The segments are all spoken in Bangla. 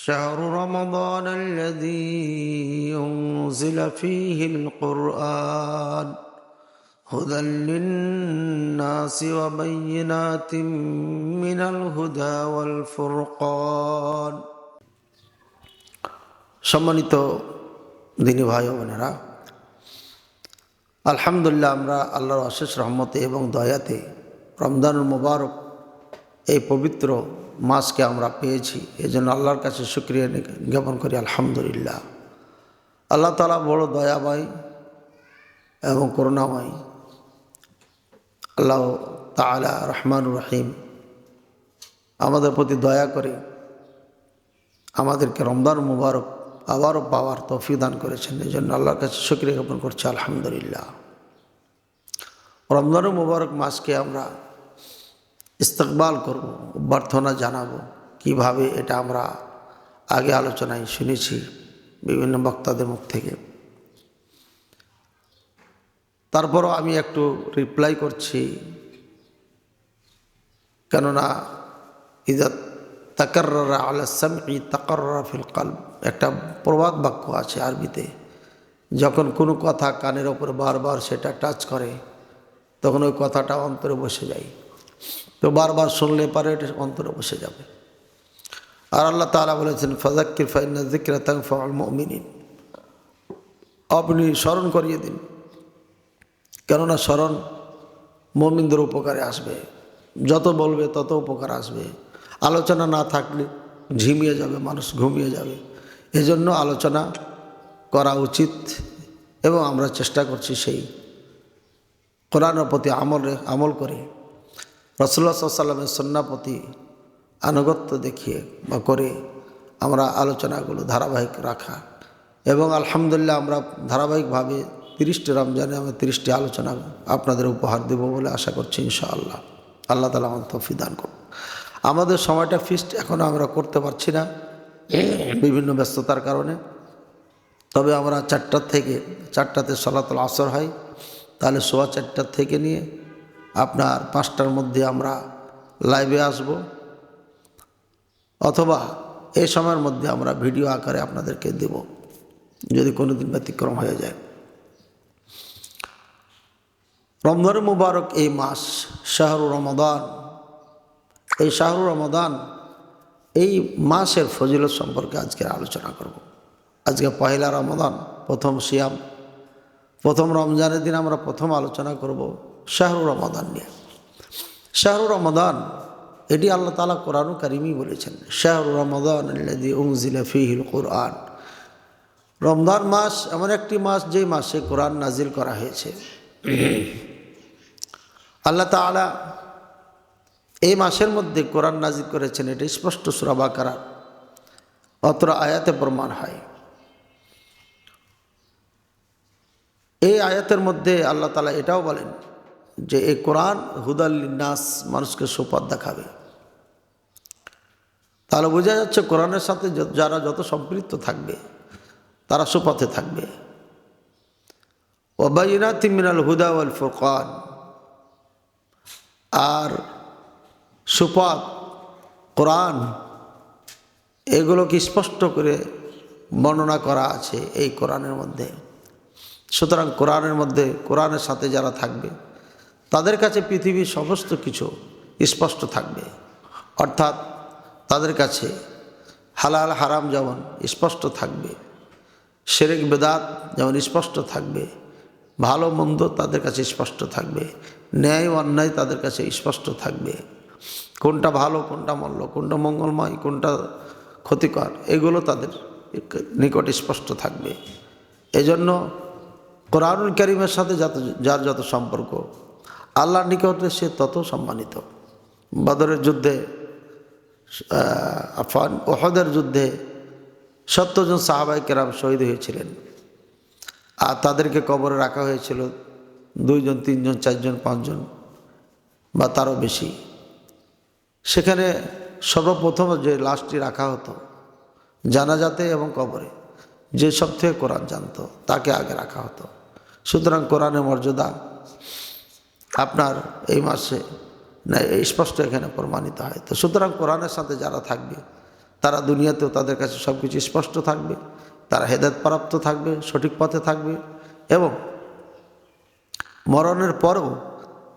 شهر رمضان الذي أنزل فيه القرآن هدى للناس وبينات من الهدى والفرقان সম্মানিত দিনী ভাই ও বোনেরা, আলহামদুলিল্লাহ আমরা আল্লাহর অশেষ রহমতে এবং দয়াতে রমজানুল মুবারক এই পবিত্র মাসকে আমরা পেয়েছি। এজন্য আল্লাহর কাছে শুকরিয়া জ্ঞাপন করি আলহামদুলিল্লাহ। আল্লাহ তাআলা বড় দয়াময় এবং করুণাময়। আল্লাহ তাআলা রহমানুর রহিম আমাদের প্রতি দয়া করে আমাদেরকে রমজান মুবারক আবারও পাওয়ার তৌফিক দান করেছেন। এই জন্য আল্লাহর কাছে শুকরিয়া জ্ঞাপন করছি আলহামদুলিল্লাহ। রমজান মুবারক মাসকে আমরা ইস্তেকবাল করব, অভ্যর্থনা জানাবো। কিভাবে এটা আমরা আগে আলোচনায় শুনেছি বিভিন্ন বক্তাদের মুখ থেকে। তারপরও আমি একটু রিপ্লাই করছি, কেননা ইযা তাকাররারা আলা সামঈ তাকাররারা ফিল কলব, একটা প্রবাদ বাক্য আছে আরবিতে। যখন কোনো কথা কানের ওপর বারবার সেটা টাচ করে তখন ওই কথাটা অন্তরে বসে যায়। তো বারবার শুনলে পারে এটা অন্তরে বসে যাবে। আর আল্লাহ তাআলা বলেছেন ফাযাক্কির ফাইন্না যিকরা তানফাউল মুমিনিন, আপনি স্মরণ করিয়ে দিন, কেননা স্মরণ মুমিনদের উপকারে আসবে। যত বলবে তত উপকার আসবে। আলোচনা না থাকলে ঝিমিয়ে যাবে, মানুষ ঘুমিয়ে যাবে। এজন্য আলোচনা করা উচিত এবং আমরা চেষ্টা করছি সেই কোরআনের প্রতি আমল করে রাসূলুল্লাহ সাল্লাল্লাহু আলাইহি ওয়াসাল্লামের সুন্নাহর প্রতি আনুগত্য দেখিয়ে বা করে আমরা আলোচনাগুলো ধারাবাহিক রাখা। এবং আলহামদুলিল্লাহ আমরা ধারাবাহিকভাবে 30টি রমজানে আমরা 30টি আলোচনা আপনাদের উপহার দেব বলে আশা করছি ইনশাআল্লাহ। আল্লাহ তাআলা আমাদের তৌফিক দান করুন। আমাদের সময়টা ফিক্সড এখনও আমরা করতে পারছি না বিভিন্ন ব্যস্ততার কারণে। তবে আমরা 4টাতে সালাতুল আসর হয়, তাহলে 4:15 থেকে নিয়ে আপনার 5টার মধ্যে আমরা লাইভে আসব, অথবা এই সময়ের মধ্যে আমরা ভিডিও আকারে আপনাদেরকে দেব যদি কোনো দিন ব্যতিক্রম হয়ে যায়। রমজান মুবারক এই মাস শাহরু রমাদান, এই শাহরু রমাদান, এই মাসের ফজিলত সম্পর্কে আজকে আলোচনা করব। আজকে পহেলা রমাদান, প্রথম সিয়াম, প্রথম রমজানের দিন আমরা প্রথম আলোচনা করব শাহরু রমাদান নিয়ে। শাহরু রমাদান এটি আল্লাহ তাআলা কোরআনুল কারীমই বলেছেন, শাহরু রমাদান আল্লাযী উনজিলা ফীহিল কুরআন। রমজান মাস এমন একটি মাস যে মাসে কোরআন নাজিল করা হয়েছে। আল্লাহ তাআলা এই মাসের মধ্যে কোরআন নাজিল করেছেন, এটা স্পষ্ট সূরা বাকারা অত্র আয়াতে প্রমাণ হয়। এই আয়াতের মধ্যে আল্লাহ তাআলা এটাও বলেন যে এই কোরআন হুদাল লিন্নাস, মানুষকে সুপথ দেখাবে। তাহলে বোঝা যাচ্ছে কোরআনের সাথে যারা যত সম্পৃক্ত থাকবে তারা সুপথে থাকবে। ওয়া বাইনাতিন মিনাল হুদা ওয়াল ফুরকান, আর সুপথ কোরআন এগুলোকে স্পষ্ট করে বর্ণনা করা আছে এই কোরআনের মধ্যে। সুতরাং কোরআনের মধ্যে, কোরআনের সাথে যারা থাকবে তাদের কাছে পৃথিবীর সমস্ত কিছু স্পষ্ট থাকবে। অর্থাৎ তাদের কাছে হালাল হারাম যেমন স্পষ্ট থাকবে, শিরক বিদআত যেমন স্পষ্ট থাকবে, ভালো মন্দ তাদের কাছে স্পষ্ট থাকবে, ন্যায় অন্যায় তাদের কাছে স্পষ্ট থাকবে, কোনটা ভালো কোনটা মন্দ, কোনটা মঙ্গলময় কোনটা ক্ষতিকর, এগুলো তাদের নিকট স্পষ্ট থাকবে। এজন্য কোরআনুল কারীমের সাথে যার যত সম্পর্ক আল্লাহর নিকটে সে তত সম্মানিত। বদরের যুদ্ধে, উহুদের যুদ্ধে 70 জন সাহাবায়ে কেরাম শহীদ হয়েছিলেন, আর তাদেরকে কবরে রাখা হয়েছিল 2 জন 3 জন 4 জন 5 জন বা তারও বেশি। সেখানে সর্বপ্রথম যে লাশটি রাখা হতো জানাজাতে এবং কবরে, যে সব থেকে কোরআন জানতো তাকে আগে রাখা হতো। সুতরাং কোরআনের মর্যাদা আপনার এই মাসে স্পষ্ট এখানে প্রমাণিত হয়। তো সুতরাং কোরআনের সাথে যারা থাকবে তারা দুনিয়াতেও তাদের কাছে সব কিছু স্পষ্ট থাকবে, তারা হেদায়েত প্রাপ্ত থাকবে, সঠিক পথে থাকবে, এবং মরণের পরেও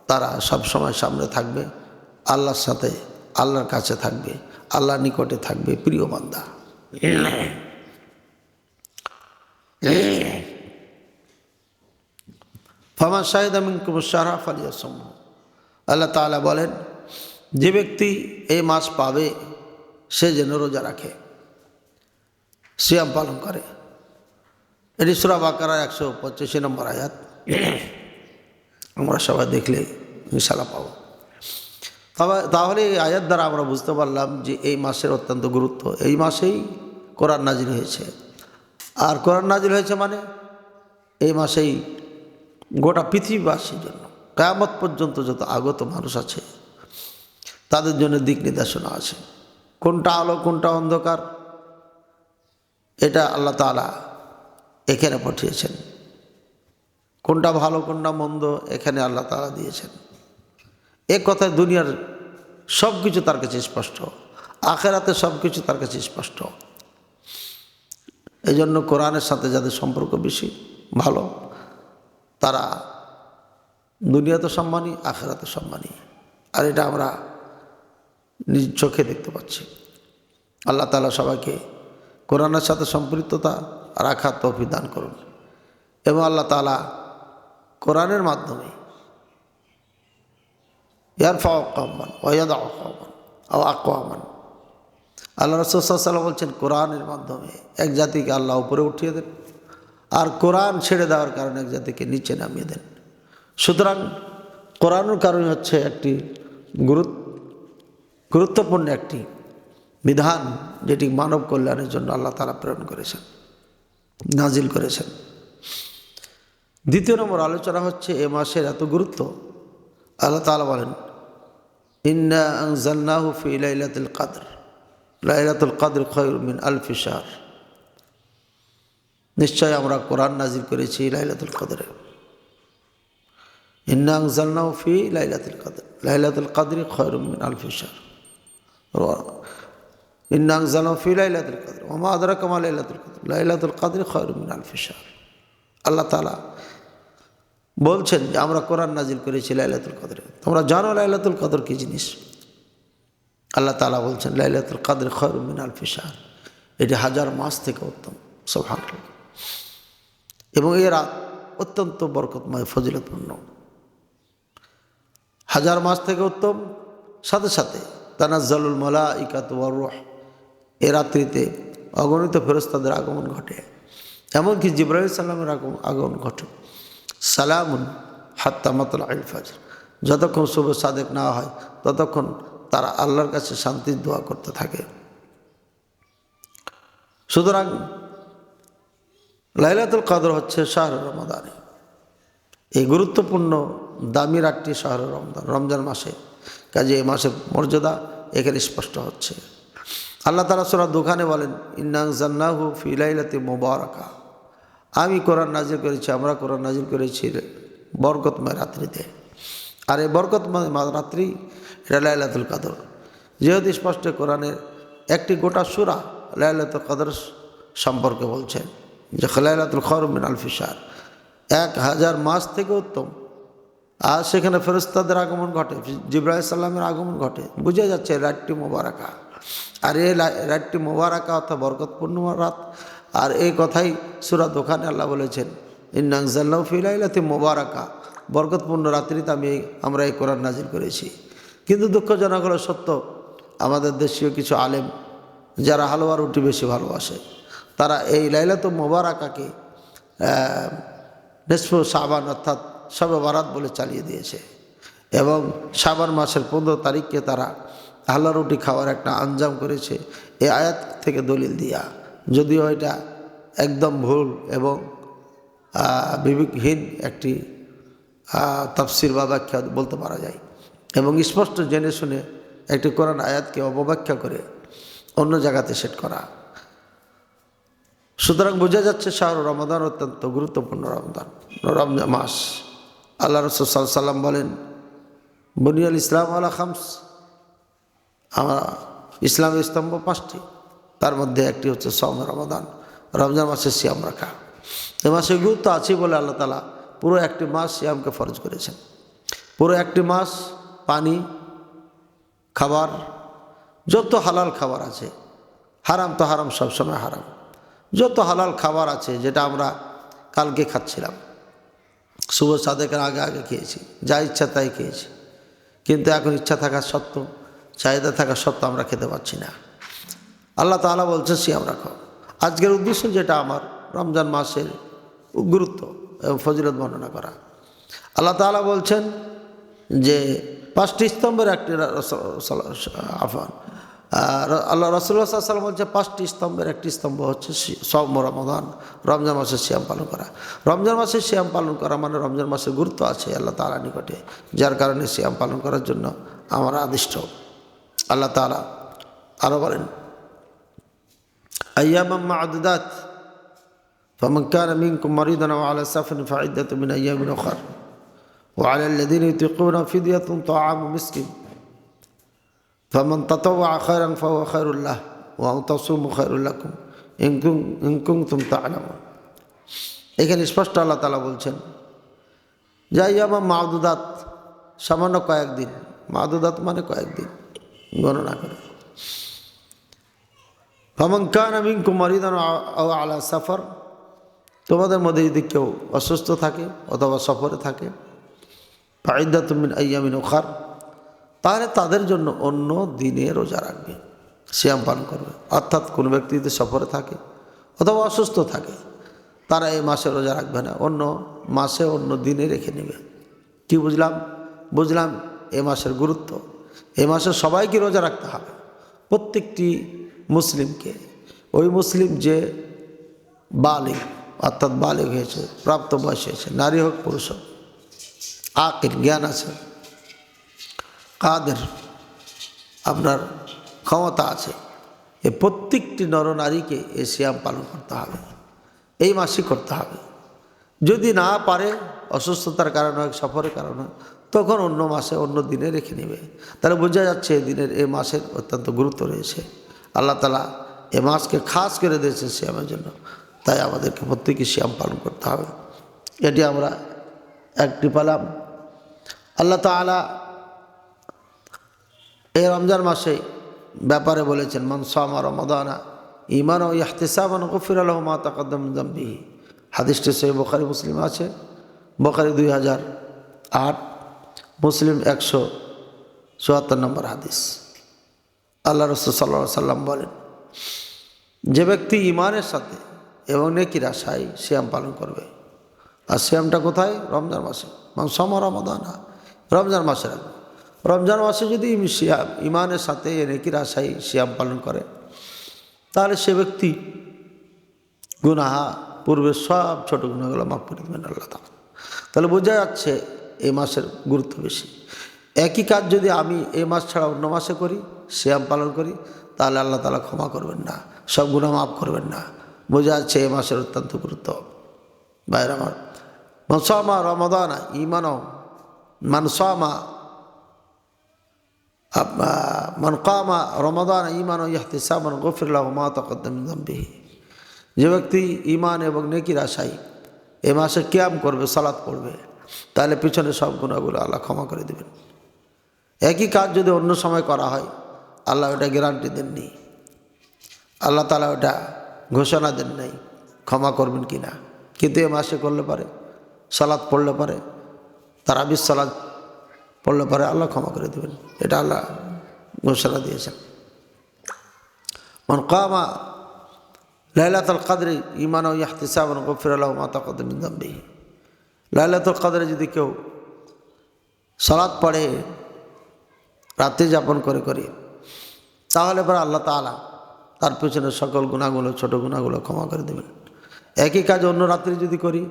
তারা সব সময় সামনে থাকবে, আল্লাহর সাথে, আল্লাহর কাছে থাকবে, আল্লাহর নিকটে থাকবে, প্রিয় বান্দা। ফামান শাহিদা মিনকুম আশ-শাহরা ফালিয়াসুমহু, আল্লাহ তাআলা বলেন, যে ব্যক্তি এই মাস পাবে সে যেন রোজা রাখে, সিয়াম পালন করে। এটি সূরা বাকারার 185 নম্বর আয়াত। আমরা সবাই দেখলে ইনশাআল্লাহ পাবো। তাহলে এই আয়াত দ্বারা আমরা বুঝতে পারলাম যে এই মাসের অত্যন্ত গুরুত্ব। এই মাসেই কোরআন নাজিল হয়েছে, আর কোরআন নাজিল হয়েছে মানে এই মাসেই গোটা পৃথিবীবাসীর জন্য কিয়ামত পর্যন্ত যত আগত মানুষ আছে তাদের জন্য দিক নির্দেশনা আছে। কোনটা আলো কোনটা অন্ধকার এটা আল্লাহ তাআলা এখানে পাঠিয়েছেন, কোনটা ভালো কোনটা মন্দ এখানে আল্লাহ তাআলা দিয়েছেন। এক কথায় দুনিয়ার সব কিছু তার কাছে স্পষ্ট, আখিরাতে সব কিছু তার কাছে স্পষ্ট। এই জন্য কোরআনের সাথে যাদের সম্পর্ক বেশি ভালো তারা দুনিয়াতে সম্মানী, আখিরাতে সম্মানী। আর এটা আমরা নিজ চোখে দেখতে পাচ্ছি। আল্লাহ তাআলা সবাইকে কোরআনের সাথে সম্পৃক্ততা রাখার তৌফিক দান করুন, এবং আল্লাহ তাআলা কোরআনের মাধ্যমে ইয়ারফাউ কওমান ওয়া ইয়াদাউ কওমান আও আকওয়ামান, আল্লাহ রাসূল সাল্লাল্লাহু আলাইহি ওয়াসাল্লাম বলছেন কোরআনের মাধ্যমে এক জাতিকে আল্লাহ উপরে উঠিয়ে দেন, আর কোরআন ছেড়ে দেওয়ার কারণে এক জাতিকে নিচে নামিয়ে দেন। সুতরাং কোরআনের কারণে হচ্ছে একটি গুরুত্বপূর্ণ একটি বিধান, যেটি মানব কল্যাণের জন্য আল্লাহ তাআলা প্রেরণ করেছেন, নাজিল করেছেন। দ্বিতীয় নম্বর আলোচনা হচ্ছে এ মাসের এত গুরুত্ব। আল্লাহ তাআলা বলেন, ইন্না আনজালনাহু ফি লাইলাতুল কদর, লাইলাতুল কদর খায়রুম মিন আলফি শাহর। নিশ্চয় আমরা কোরআন নাজিল করেছি লাইলাতুল কদরে। ইন্না আনজালনাহু ফি লাইলাতুল কদর, লাইলাতুল কদর খায়রুম মিন আলফি শাহর। ইন্না আনজালনাহু ফি লাইলাতুল কদর ওয়া মা আদরাকা মা লাইলাতুল কদর, লাইলাতুল কদর খায়রুম মিন আলফি শাহর। আল্লাহ তাআলা বলছেন যে আমরা কোরআন নাজিল করেছি লাইলাতুল কদরে, তোমরা জানো লাইলাতুল কদর কি জিনিস। আল্লাহ তাআলা বলছেন লাইলাতুল কদর খায়রুম মিন আলফি শাহর, এটি 1000 মাস থেকে উত্তম। সুবহানাল্লাহ। এবং এই রাত অত্যন্ত বরকতময়, ফজিলতপূর্ণ। 1000 মাস থেকে উত্তম, সাথে সাথে তানাজ্জালুল মালাইকাতু ওয়ার রূহ, এ রাত্রিতে অগণিত ফেরেশতাদের আগমন ঘটে, এমনকি জিবরাইল সালামের আগমন ঘটে। সালামুন হাত্তা মাতলাইল ফজর, যতক্ষণ শুভ সাদেক না হয় ততক্ষণ তারা আল্লাহর কাছে শান্তির দোয়া করতে থাকে। সুতরাং লাইলাতুল কদর হচ্ছে শাহরুর রমাদানে, এই গুরুত্বপূর্ণ দামি রাতটি শাহরুর রমজান, রমজান মাসে। কাজে এই মাসের মর্যাদা এখানে স্পষ্ট হচ্ছে। আল্লাহ তাআলা সূরা দুখানে বলেন, ইন্না আনজালনাহু ফি লাইলাতিন মুবারাকা, আমি কোরআন নাজিল করেছি, আমরা কোরআন নাজিল করেছি বরকতময় রাত্রিতে। আর এই বরকতময় রাত্রি এটা লাইলাতুল কদর। যেহেতু স্পষ্ট কোরআনের একটি গোটা সূরা লাইলাতুল কদর সম্পর্কে বলছেন যে লাইলাতুল খায়রুম মিন আলফি শাহর, 1000 মাস থেকে উত্তম। আর সেখানে ফেরেশতাদের আগমন ঘটে, জিবরাইল সালামের আগমন ঘটে, বুঝে যাচ্ছে রাতটি মোবারকা। আর এই রাতটি মোবারকা অর্থাৎ বরকতপূর্ণ রাত। আর এই কথাই সূরা দোকানে আল্লাহ বলেছেন, ইন্না আনজালনাহু ফি লাইলাতিন মুবারাকা, বরকতপূর্ণ রাত্রিতে আমরা এই কোরআন নাজিল করেছি। কিন্তু দুঃখজনক হলো সত্য, আমাদের দেশীয় কিছু আলেম যারা হালুয়া রুটি বেশি ভালোবাসে, তারা এই লাইলাতুল মুবারাকাকে নিসফু শাবান অর্থাৎ শবে বারাত বলে চালিয়ে দিয়েছে, এবং শাবান মাসের 15 তারিখকে তারা হালুয়া রুটি খাওয়ার একটা আঞ্জাম করেছে এই আয়াত থেকে দলিল দিয়া। যদিও এটা একদম ভুল এবং বিবেকহীন একটি তাফসির বা ব্যাখ্যা বলতে পারা যায়, এবং স্পষ্ট জেনে শুনে একটি কোরআন আয়াতকে অপব্যাখ্যা করে অন্য জায়গাতে সেট করা। সুতরাং বোঝা যাচ্ছে শাহরুর রমাদান অত্যন্ত গুরুত্বপূর্ণ রমজান মাস। আল্লাহ রাসূল সাল্লাল্লাহু আলাইহি ওয়াসাল্লাম বলেন, বুনিয়াল ইসলাম আলা খামস, ইসলামের স্তম্ভ 5টি। তার মধ্যে একটি হচ্ছে সওম রমাদান, রমজান মাসে সিয়াম রাখা। এ মাসে গুরুত্ব আছে বলে আল্লাহ তাআলা পুরো একটি মাস সিয়ামকে ফরজ করেছেন। পুরো একটি মাস পানি, খাবার, যত হালাল খাবার আছে, হারাম তো হারাম, সবসময় হারাম, যত হালাল খাবার আছে যেটা আমরা কালকে খাচ্ছিলাম, শুভ সাদেকের আগে আগে খেয়েছি, যা ইচ্ছা তাই খেয়েছি, কিন্তু এখন ইচ্ছা থাকা সত্ত্বেও, চাহিদা থাকা সত্ত্বেও আমরা খেতে পাচ্ছি না। আল্লাহ তাআলা বলছে সিয়াম রাখো। আজকের উদ্দেশ্য যেটা আমার, রমজান মাসের গুরুত্ব এবং ফজিলত বর্ণনা করা। আল্লাহ তাআলা বলছেন যে 5টি স্তম্ভের একটি আল্লাহ রাসূলুল্লাহ সাল্লাল্লাহু আলাইহি ওয়াসাল্লাম বলছে 5টি স্তম্ভের একটি স্তম্ভ হচ্ছে সওম রমাদান, রমজান মাসের সিয়াম পালন করা। রমজান মাসের সিয়াম পালন করা মানে রমজান মাসের গুরুত্ব আছে আল্লাহ তাআলার নিকটে, যার কারণে সিয়াম পালন করার জন্য আমরা আদিষ্ট। আল্লাহ তাআলা আরও বলেন, আইয়ামান মা'দুদাত ফামান কানা মিনকুম মারিদান আও আলা সাফারিন ফা'iদ্দাতুম মিন আইয়ামিন উখর ওয়া আলা আল্লাযীনা ইউতিকুনা ফিদিয়াতুন তা'আমু মিসকিন ফামান তাতাওয়া খায়রান ফাহুয়া খায়রুল লাহ ওয়া আন তাসুমু খায়রুল লাকুম ইন কুনতুম তা'লামুন। এখানে স্পষ্ট আল্লাহ তাআলা বলছেন যে আইয়ামান মা'দুদাত, সামান্য কয়েকদিন, মা'দুদাত মানে কয়েকদিন গণনা করে। ফামান কানা মিনকুম মারিদান আও আলা সাফার, তোমাদের মধ্যে যদি কেউ অসুস্থ থাকে অথবা সফরে থাকে, ফা'iদ্দাতুম মিন আইয়ামিন উখর, তাহলে তাদের জন্য অন্য দিনে রোজা রাখবে, সিয়াম পালন করবে। অর্থাৎ কোনো ব্যক্তি যদি সফরে থাকে অথবা অসুস্থ থাকে, তারা এই মাসে রোজা রাখবে না, অন্য মাসে অন্য দিনে রেখে নেবে। কি বুঝলাম? বুঝলাম এ মাসের গুরুত্ব। এ মাসে সবাইকে রোজা রাখতে হবে, প্রত্যেকটি মুসলিমকে। ওই মুসলিম যে বালিগ, অর্থাৎ বালিগ হয়েছে, প্রাপ্ত বয়স হয়েছে, নারী হোক পুরুষ হোক, আকিল জ্ঞান আছে, কাদের আপনার ক্ষমতা আছে, এ প্রত্যেকটি নরনারীকে এ সিয়াম পালন করতে হবে, এই মাসই করতে হবে। যদি না পারে, অসুস্থতার কারণে হোক, সফরের কারণে, তখন অন্য মাসে অন্য দিনে রেখে নেবে। তাহলে বোঝা যাচ্ছে এই দিনের, এই মাসের অত্যন্ত গুরুত্ব রয়েছে। আল্লাহ তাআলা এ মাসকে খাস করে দিয়েছেন সিয়ামের জন্য, তাই আমাদেরকে প্রত্যেকে সিয়াম পালন করতে হবে। এটি আমরা একটি পেলাম। আল্লাহ তাআলা এই রমজান মাসে ব্যাপারে বলেছেন, মান সামা রমাদানা ঈমানান ওয়া ইহতিসাবান গুফিরা লাহু মা তাকাদ্দাম মিন যামবিহি। হাদিসটি সহিহ বুখারী মুসলিম আছে। বুখারী 2008, মুসলিম 174 নম্বর হাদিস। আল্লাহ রাসূল সাল্লাল্লাহু আলাইহি সাল্লাম বলেন, যে ব্যক্তি ঈমানের সাথে এবং নেকির আশায় সিয়াম পালন করবে, আর সিয়ামটা কোথায়? রমজান মাসে। মান সামা রমাদানা, রমজান মাসে রাখবে। রমজান মাসে যদি ঈমানের সাথে নেকির আশায় সিয়াম পালন করে, তাহলে সে ব্যক্তি গুনাহ, পূর্বের সব ছোট গুনাহগুলো মাফ করে দেবেন আল্লাহ তাআলা। তাহলে বোঝা যাচ্ছে এই মাসের গুরুত্ব বেশি। একই কাজ যদি আমি এই মাস ছাড়া অন্য মাসে করি, সিয়াম পালন করি, তাহলে আল্লাহ তাআলা ক্ষমা করবেন না, সব গুনাহ মাফ করবেন না। বোঝা যাচ্ছে এই মাসের অত্যন্ত গুরুত্ব। ভাইরা আমার, মান সামা রমাদানা ঈমানান, মান সামা মান কামা রমাদানা ঈমানান ওয়া ইহতিসাবান গুফিরা লাহু মা তাকাদ্দাম মিন যামবিহি। যে ব্যক্তি ঈমান এবং নেকির আশায় এ মাসে কিয়াম করবে, সালাত পড়বে, তাহলে পিছনে সব গুনাহগুলো আল্লাহ ক্ষমা করে দেবেন। একই কাজ যদি অন্য সময় করা হয়, আল্লাহ ওটা গ্যারান্টি দেননি, আল্লাহ তাআলা ওটা ঘোষণা দেন নাই ক্ষমা করবেন কি না। কিন্তু এ মাসে করলে পারে, সালাত পড়লে পারে, তারাবির সালাত পড়লে পারে, আল্লাহ ক্ষমা করে দেবেন, এটা আল্লাহ ঘোষণা দিয়েছেন। মান কামা লাইলাতুল কদর ঈমানান ওয়া ইহতিসাবান গুফিরা লাহু মা তাকাদ্দাম মিন যামবিহি। লাইলাতুল কদরে যদি কেউ সালাত পড়ে, রাতে যাপন করে করে, তাহলে পরে আল্লাহ তাআলা তার পেছনে সকল গুনাহগুলো, ছোট গুনাহগুলো ক্ষমা করে দেবেন। একই কাজ অন্য রাত্রে যদি করি,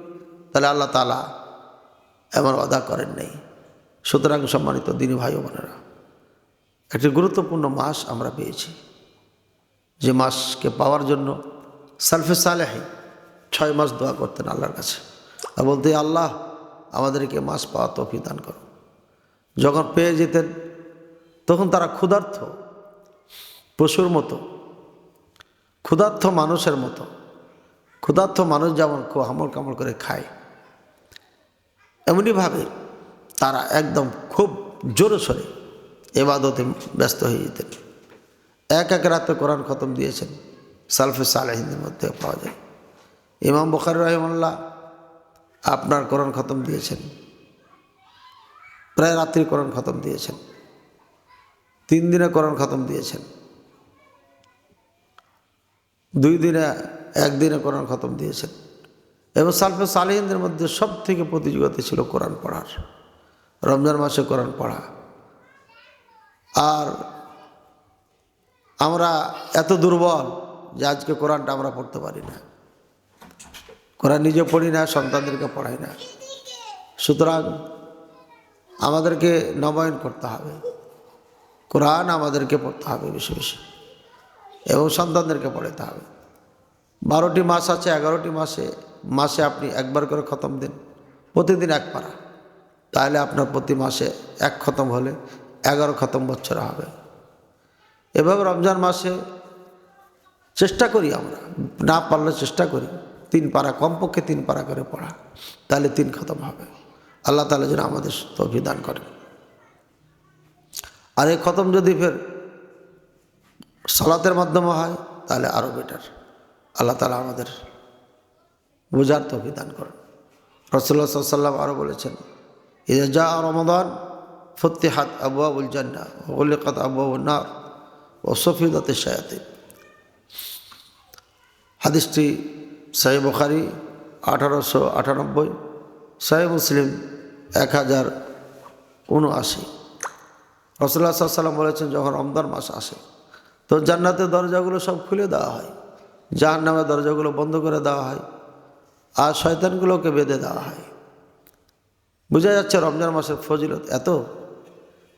তাহলে আল্লাহ তাআলা এমন ওয়াদা করেন নাই। সুতরাং সম্মানিত দিনী ভাই ও বোনেরা, একটি গুরুত্বপূর্ণ মাস আমরা পেয়েছি, যে মাসকে পাওয়ার জন্য সালফে সালেহীন 6 মাস দোয়া করতেন আল্লাহর কাছে, আর বলতে, আল্লাহ আমাদেরকে মাস পাওয়া তৌফিক দান করো। যখন পেয়ে যেতেন, তখন তারা ক্ষুধার্ত পশুর মতো ক্ষুধার্ত মানুষের মতো, ক্ষুধার্ত মানুষ যেমন হামল কামড় করে খায়, এমনিভাবে তারা একদম খুব জোরে সোরে ইবাদতে ব্যস্ত হয়ে যেতেন। এক এক রাতে কোরআন খতম দিয়েছেন, সালফে সালেহিনদের মধ্যে পাওয়া যায়। ইমাম বুখারী রাহিমাহুল্লাহ আপনার কোরআন খতম দিয়েছেন, প্রায় রাত্রি কোরআন খতম দিয়েছেন, 3 দিনে কোরআন খতম দিয়েছেন, 2 দিনে 1 দিনে কোরআন খতম দিয়েছেন। এবং সালফে সালেহিনদের মধ্যে সব থেকে প্রতিযোগিতা ছিল কোরআন পড়ার, রমজান মাসে কোরআন পড়া। আর আমরা এত দুর্বল যে আজকে কোরআনটা আমরা পড়তে পারি না, কোরআন নিজে পড়ি না, সন্তানদেরকে পড়াই না। সুতরাং আমাদেরকে নবায়ন করতে হবে, কোরআন আমাদেরকে পড়তে হবে বেশি বেশি, এবং সন্তানদেরকে পড়াতে হবে। 12টি মাস আছে, 11টি মাসে আপনি একবার করে খতম দিন, প্রতিদিন 1 পারা, তাহলে আপনার প্রতি মাসে 1 খতম হলে 11 খতম বছরে হবে। এভাবে রমজান মাসে চেষ্টা করি, আমরা না পারলে চেষ্টা করি 3 পারা, কমপক্ষে 3 পারা করে পড়া, তাহলে 3 খতম হবে। আল্লাহ তাআলা যেন আমাদের তৌফিক দান করেন। আর এই খতম যদি ফের সালাতের মাধ্যমে হয় তাহলে আরও বেটার। আল্লাহ তাআলা আমাদের বুঝার তৌফিক দান করেন। রাসূলুল্লাহ সাল্লাল্লাহু আলাইহি ওয়াসাল্লাম আরও বলেছেন, ইযা জা রমাদান ফুতিহাত আবওয়াবুল জান্নাহ ওয়া গুলিকাত আবওয়াবুন নার ওয়া সুফিদাতিশ শায়াতিন। হাদিসটি সহিহ বুখারী 1898, সহিহ মুসলিম 1079। রাসূলুল্লাহ সাল্লাল্লাহু আলাইহি ওয়াসাল্লাম বলেছেন, যখন রমজান মাস আসে তো জান্নাতের দরজাগুলো সব খুলে দেওয়া হয়, জাহান্নামের দরজাগুলো বন্ধ করে দেওয়া হয়, আর শয়তানগুলোকে বেঁধে দেওয়া হয়। বোঝা যাচ্ছে রমজান মাসের ফজিলত এত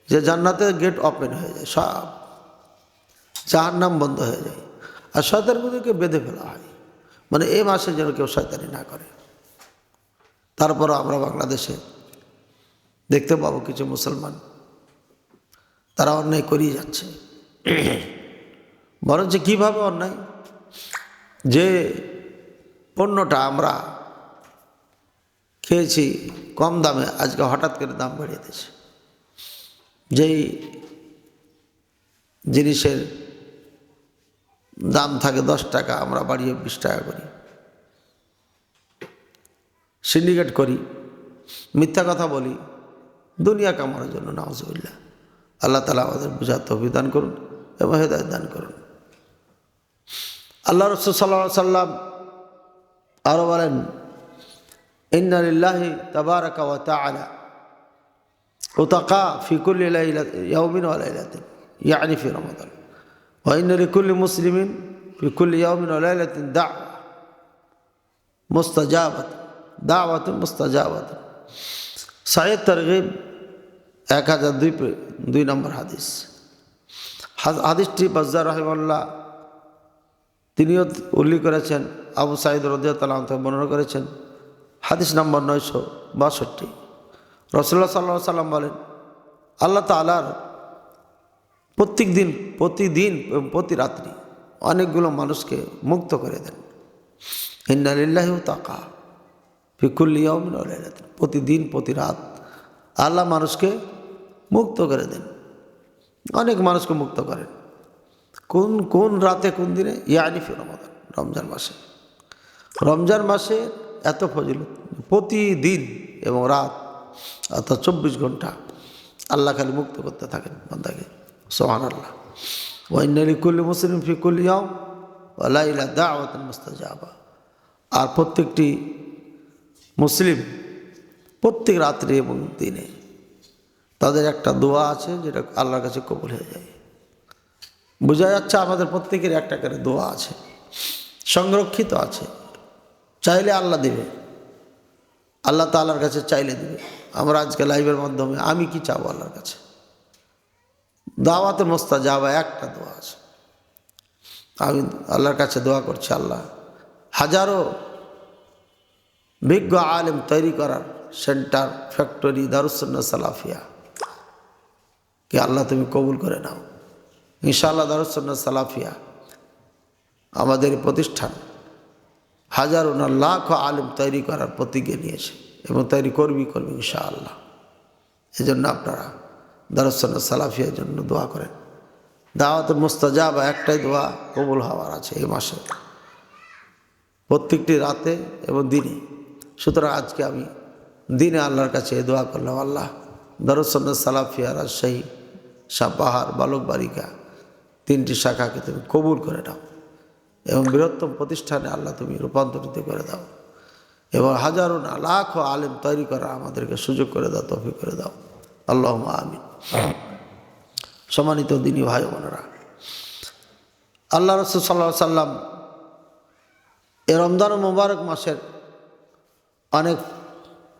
যে জান্নাতের গেট ওপেন হয়ে যায়, সব জাহান্নাম বন্ধ হয়ে যায়, আর শয়তানগুলোকে বেঁধে ফেলা হয়। মানে এই মাসে যেন কেউ শয়তানি না করে। তারপরও আমরা বাংলাদেশে দেখতে পাবো কিছু মুসলমান তারা অন্যায় করিয়ে যাচ্ছে। বরঞ্চ কীভাবে অন্যায়, যে পণ্যটা আমরা খেয়েছি কম দামে, আজকে হঠাৎ করে দাম বাড়িয়ে দিয়েছে। যেই জিনিসের দাম থাকে 10 টাকা, আমরা বাড়িয়ে 20 টাকা করি, সিন্ডিকেট করি, মিথ্যা কথা বলি দুনিয়া কামানোর জন্য। নাউজুবিল্লাহ। আল্লাহ তাআলা আমাদের বুঝার তৌফিক দান করুন এবং হেদায়েত দান করুন। আল্লাহ রাসূল সাল্লাল্লাহু আলাইহি ওয়াসাল্লাম আরও বলেন, ইন্না লিল্লাহি তাবারাকা ওয়া তাআলা উতাকা ফি কুল্লি ইয়াউমিন ওয়া লাইলাতিন ইয়ানি ফি রমাদান ওয়া ইন্না লিকুল্লি মুসলিমিন ফি কুল্লি ইয়াউমিন ওয়া লাইলাতিন দাওয়াতুন মুস্তাজাবাতুন। সহিহ তারগীব 1002 নম্বর হাদিস। হাদিসটি বাজ্জার রাহিমাহুল্লাহ তিনিও উল্লেখ করেছেন, আবু সাঈদ রাদিয়াল্লাহু আনহু বর্ণনা করেছেন, হাদিস নম্বর 962। রাসূলুল্লাহ সাল্লাল্লাহু আলাইহি ওয়াসাল্লাম বলেন, আল্লাহ তাআলার প্রতিদিন প্রতি রাত্রি অনেকগুলো মানুষকে মুক্ত করে দেন। ইন্না লিল্লাহি উতাকা ফি কুল্লি ইয়াউমিন ওয়া লাইলাতিন। প্রতিদিন প্রতি রাত আল্লাহ মানুষকে মুক্ত করে দেন, অনেক মানুষকে মুক্ত করেন। কোন রাতে কোন দিনে? ইয়ানি ফি রমাদান, রমজান মাসে। রমজান মাসে এত ফজিলত, প্রতিদিন এবং রাত, অর্থাৎ 24 ঘন্টা আল্লাহ খালি মুক্ত করতে থাকেন বান্দাকে। সুবহানাল্লাহ। ওয়া ইন্না লিকুল্লি মুসলিমিন ফি কুল্লি ইয়াউম ওয়া লাইলা দাওয়াতুন মুস্তাজাবা। আর প্রত্যেকটি মুসলিম প্রত্যেক রাত্রে এবং দিনে তাদের একটা দোয়া আছে যেটা আল্লাহর কাছে কবুল হয়ে যায়। বোঝা যাচ্ছে আমাদের প্রত্যেকের একটা করে দোয়া আছে, সংরক্ষিত আছে, চাইলে আল্লাহ দেবে, আল্লাহ তাআলার কাছে চাইলে দেবে। আমরা আজকে লাইভের মাধ্যমে আমি কি চাবো আল্লাহর কাছে? দাওয়াতে মুস্তাজাবা একটা দোয়া আছে। আমি আল্লাহর কাছে দোয়া করছি, আল্লাহ হাজারো বিজ্ঞ আলেম তৈরি করার সেন্টার, ফ্যাক্টরি দারুস সুন্নাহ সালাফিয়া কে আল্লাহ তুমি কবুল করে নাও। ইনশাআল্লাহ দারুস সুন্নাহ সালাফিয়া আমাদের প্রতিষ্ঠান হাজারো না লাখো আলেম তৈরি করার প্রতিজ্ঞা নিয়েছে এবং তৈরি করবি ইনশাআল্লাহ। এই জন্য আপনারা দারুস সুন্নাহ সালাফিয়ার জন্য দোয়া করেন। দাওয়াতুল মুস্তাজাবা একটাই দোয়া কবুল হওয়ার আছে এই মাসে, প্রত্যেকটি রাতে এবং দিনে। সুতরাং আজকে আমি দিনে আল্লাহর কাছে এই দোয়া করলাম, আল্লাহ দারুস সুন্নাহ সালাফিয়া রাজশাহী, সাপাহার, বালক বালিকা 3টি শাখাকে তুমি কবুল করে নাও এবং বৃহত্তম প্রতিষ্ঠানে আল্লাহ তুমি রূপান্তরিত করে দাও এবং হাজারো না লাখো আলেম তৈরি করা আমাদেরকে সুযোগ করে দাও, তৌফিক করে দাও। আল্লাহুম্মা আমিন। সম্মানিত দিনী ভাই বোনেরা, আল্লাহ রাসূল সাল্লাল্লাহু আলাইহি সাল্লাম এই রমজান মুবারক মাসের অনেক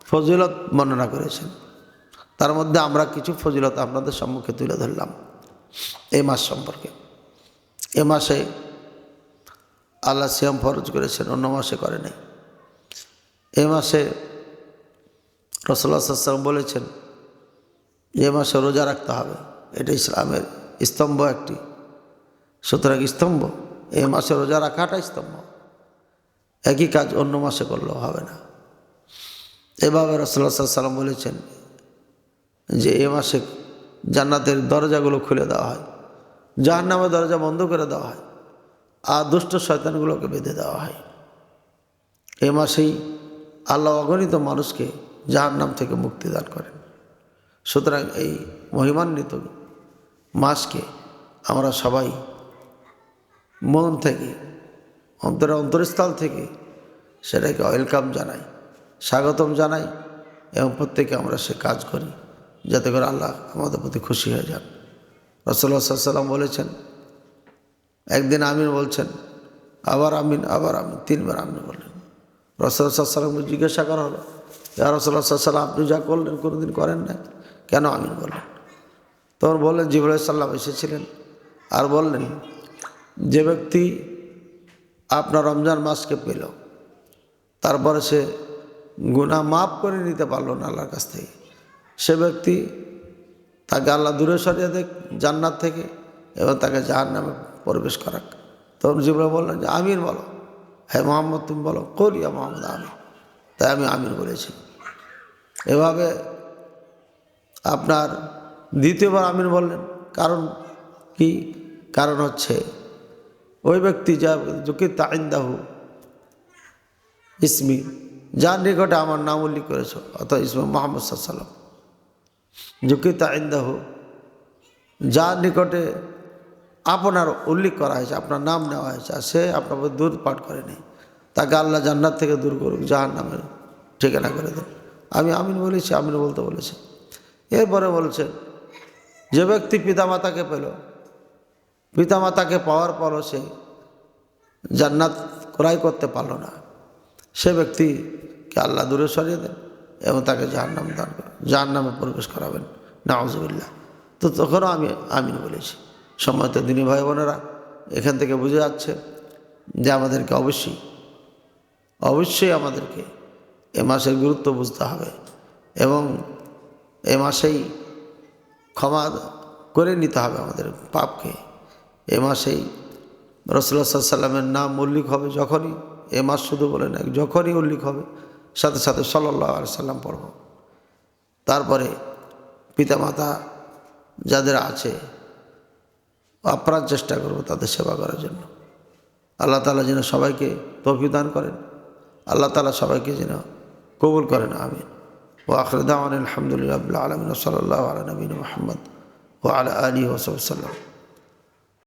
ফজিলত বর্ণনা করেছেন। তার মধ্যে আমরা কিছু ফজিলত আপনাদের সম্মুখে তুলে ধরলাম এই মাস সম্পর্কে। এ মাসে আল্লাহ সিয়াম ফরজ করেছেন, অন্য মাসে করে নাই। এই মাসে রাসূলুল্লাহ সাল্লাল্লাহু আলাইহি ওয়াসাল্লাম বলেছেন যে মাসে রোজা রাখতে হবে, এটা ইসলামের স্তম্ভ একটি। সুতরাং স্তম্ভ এই মাসে রোজা রাখাটা স্তম্ভ, একই কাজ অন্য মাসে করলেও হবে না। এভাবে রাসূলুল্লাহ সাল্লাল্লাহু আলাইহি ওয়াসাল্লাম বলেছেন যে এ মাসে জান্নাতের দরজাগুলো খুলে দেওয়া হয়, জাহান্নামের দরজা বন্ধ করে দেওয়া হয়, আর দুষ্ট শয়তানগুলোকে বেঁধে দেওয়া হয়। এ মাসেই আল্লাহ অগণিত মানুষকে জাহান্নাম থেকে মুক্তি দান করেন। সুতরাং এই মহিমান্বিত মাসকে আমরা সবাই মন থেকে, অন্তরস্থল থেকে সেটাকে ওয়েলকাম জানাই, স্বাগতম জানাই এবং প্রত্যেকে আমরা সে কাজ করি যাতে করে আল্লাহ আমাদের প্রতি খুশি হয়ে যান। রাসূলুল্লাহ সাল্লাল্লাহু আলাইহি ওয়াসাল্লাম বলেছেন, একদিন আমিন বলছেন, আবার আমিন, আবার আমিন, 3বার আমিন বললেন। রাসূলুল্লাহ সাল্লাল্লাহু আলাইহি ওয়াসাল্লামকে জিজ্ঞাসা করা হলো, ইয়া রাসূলুল্লাহ সাল্লাল্লাহু আলাইহি ওয়াসাল্লাম, আপনি যা করলেন কোনোদিন করেন না, কেন আমিন বললেন? তখন বললেন, জিবরাইল আলাইহিস সালাম এসেছিলেন আর বললেন, যে ব্যক্তি আপনার রমজান মাসকে পেল, তারপরে সে গুনাহ মাফ করে নিতে পারলো না আল্লাহর কাছ থেকে, সে ব্যক্তি তাকে আল্লাহ দূরে সরিয়ে দেখ জান্নাত থেকে এবং তাকে জাহান্নামে প্রবেশ করাক। তখন জিবরাইল বললেন যে আমিন বলো, হ্যাঁ মোহাম্মদ তুমি বলো, কুল ইয়া মুহাম্মদ আমিন। তাই আমি আমিন বলেছি। এভাবে আপনার দ্বিতীয়বার আমিন বললেন, কারণ কি? কারণ হচ্ছে ওই ব্যক্তি যা যুকিতা ইনদাহু ইসমি, যার নিকটে আমার নাম উল্লেখ করেছ, অর্থাৎ ইসমে মুহাম্মদ সাল্লাল্লাহু আলাইহি ওয়াসাল্লাম, যুকিতা ইনদাহু, যার নিকটে আপনার উল্লেখ করা হয়েছে, আপনার নাম নেওয়া হয়েছে, আর সে আপনার দূর পাঠ করেনি, তাকে আল্লাহ জান্নাত থেকে দূর করুক, জাহান্নামের ঠিকানা করে দেন। আমি আমিন বলেছি, আমিন বলতে বলেছি। এরপরে বলছেন, যে ব্যক্তি পিতামাতাকে পেল, পিতামাতাকে পাওয়ার পরও সে জান্নাত ক্রয় করতে পারল না, সে ব্যক্তিকে আল্লাহ দূরে সরিয়ে দেন এবং তাকে জাহান্নাম দান করেন, জাহান্নামে প্রবেশ করাবেন, নাউযুবিল্লাহ। তো তখনও আমি আমিন বলেছি। সম্মানিত দিনী ভাই বোনেরা, এখান থেকে বুঝে যাচ্ছে যে আমাদেরকে অবশ্যই আমাদেরকে এ মাসের গুরুত্ব বুঝতে হবে এবং এ মাসেই ক্ষমা করে নিতে হবে আমাদের পাপকে। এ মাসেই রাসূলুল্লাহ সাল্লাল্লাহু আলাইহি ওয়াসাল্লামের নাম উল্লেখ হবে, যখনই এ মাস শুধু বলে না, যখনই উল্লেখ হবে সাথে সাথে সাল্লাল্লাহু আলাইহি ওয়াসাল্লাম পড়ব। তারপরে পিতামাতা যাদের আছে আপ্রাণ চেষ্টা করব তাদের সেবা করার জন্য। আল্লাহ তাআলা যেন সবাইকে তৌফিক দান করেন, আল্লাহ তাআলা সবাইকে যেন কবুল করেন, আমিন। ওয়া আখিরু দাওয়ানা আলহামদুলিল্লাহি রাব্বিল আলামিন ওয়া সাল্লাল্লাহু আলা নবিয়িনা মুহাম্মদ ওয়া আলা আলিহি ওয়া সাহবিহি ওয়া সাল্লাম।